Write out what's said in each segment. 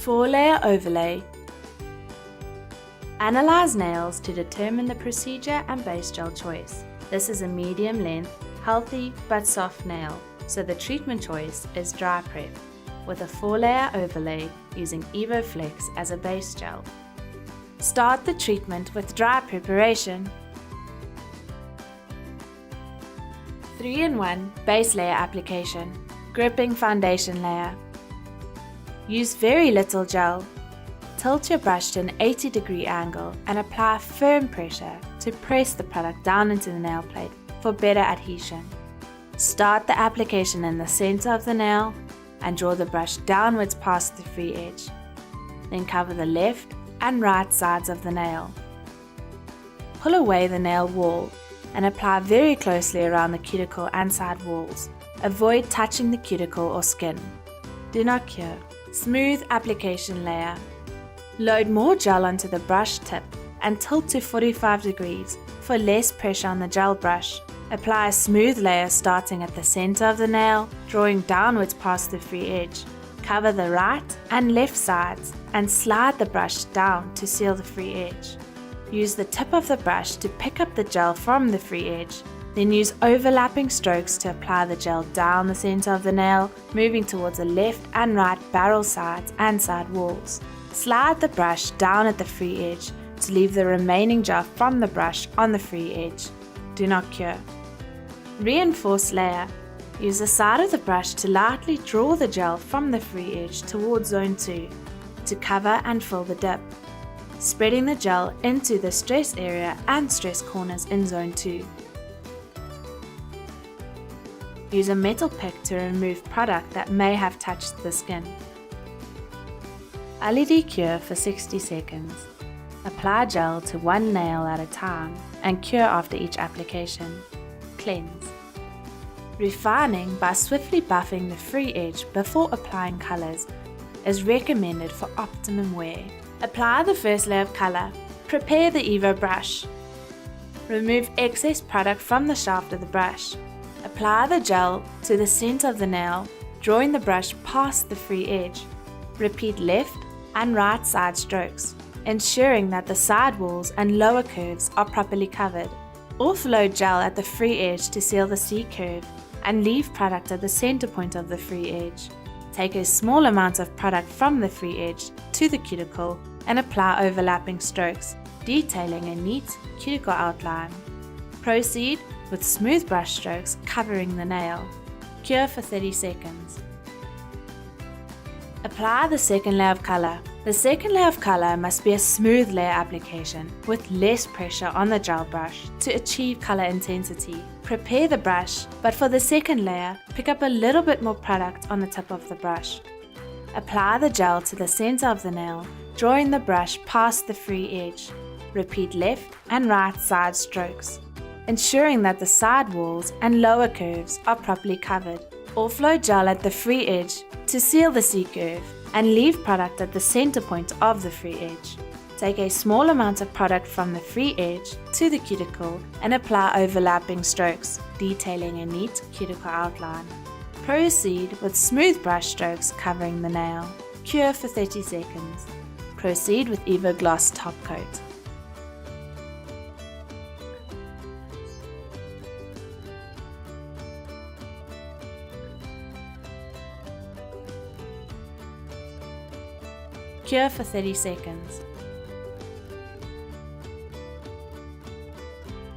4-layer overlay. Analyze nails to determine the procedure and base gel choice. This is a medium length, healthy but soft nail, so the treatment choice is dry prep, with a 4-layer overlay using EVO Flex as a base gel. Start the treatment with dry preparation. 3-in-1 base layer application. Gripping foundation layer. Use very little gel. Tilt your brush to an 80-degree angle and apply firm pressure to press the product down into the nail plate for better adhesion. Start the application in the center of the nail and draw the brush downwards past the free edge. Then cover the left and right sides of the nail. Pull away the nail wall and apply very closely around the cuticle and side walls. Avoid touching the cuticle or skin. Do not cure. Smooth application layer. Load more gel onto the brush tip and tilt to 45 degrees for less pressure on the gel brush. Apply a smooth layer starting at the center of the nail, drawing downwards past the free edge. Cover the right and left sides and slide the brush down to seal the free edge. Use the tip of the brush to pick up the gel from the free edge. Then use overlapping strokes to apply the gel down the center of the nail, moving towards the left and right barrel sides and side walls. Slide the brush down at the free edge to leave the remaining gel from the brush on the free edge. Do not cure. Reinforce layer. Use the side of the brush to lightly draw the gel from the free edge towards zone 2 to cover and fill the dip, spreading the gel into the stress area and stress corners in zone 2. Use a metal pick to remove product that may have touched the skin. LED cure for 60 seconds. Apply gel to one nail at a time and cure after each application. Cleanse. Refining by swiftly buffing the free edge before applying colors is recommended for optimum wear. Apply the first layer of color. Prepare the EVO brush. Remove excess product from the shaft of the brush. Apply the gel to the center of the nail, drawing the brush past the free edge. Repeat left and right side strokes, ensuring that the side walls and lower curves are properly covered. Offload gel at the free edge to seal the C curve and leave product at the center point of the free edge. Take a small amount of product from the free edge to the cuticle and apply overlapping strokes, detailing a neat cuticle outline. Proceed with smooth brush strokes covering the nail. Cure for 30 seconds. Apply the second layer of color. The second layer of color must be a smooth layer application with less pressure on the gel brush to achieve color intensity. Prepare the brush, but for the second layer, pick up a little bit more product on the tip of the brush. Apply the gel to the center of the nail, drawing the brush past the free edge. Repeat left and right side strokes, ensuring that the side walls and lower curves are properly covered. Offload gel at the free edge to seal the C curve and leave product at the center point of the free edge. Take a small amount of product from the free edge to the cuticle and apply overlapping strokes, detailing a neat cuticle outline. Proceed with smooth brush strokes covering the nail. Cure for 30 seconds. Proceed with EVO Gloss top coat. Cure for 30 seconds.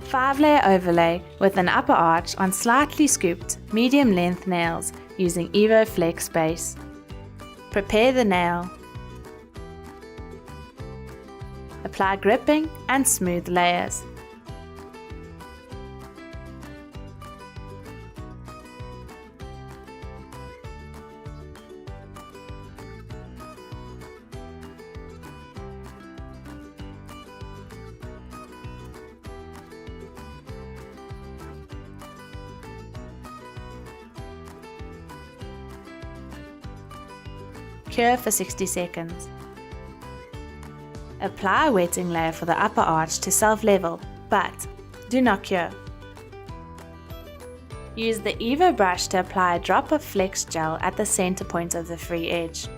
5-layer overlay with an upper arch on slightly scooped, medium length nails using EVO Flex base. Prepare the nail. Apply gripping and smooth layers. Cure for 60 seconds. Apply a wetting layer for the upper arch to self-level, but do not cure. Use the EVO brush to apply a drop of Flex gel at the center point of the free edge.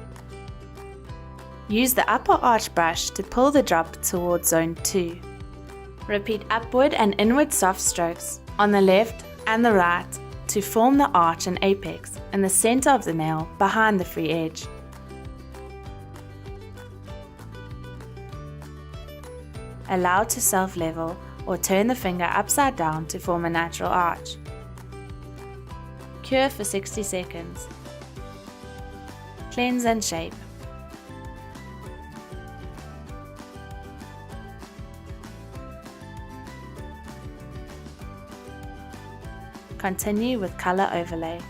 Use the upper arch brush to pull the drop towards zone 2. Repeat upward and inward soft strokes on the left and the right to form the arch and apex in the center of the nail behind the free edge. Allow to self-level or turn the finger upside down to form a natural arch. Cure for 60 seconds. Cleanse and shape. Continue with color overlay.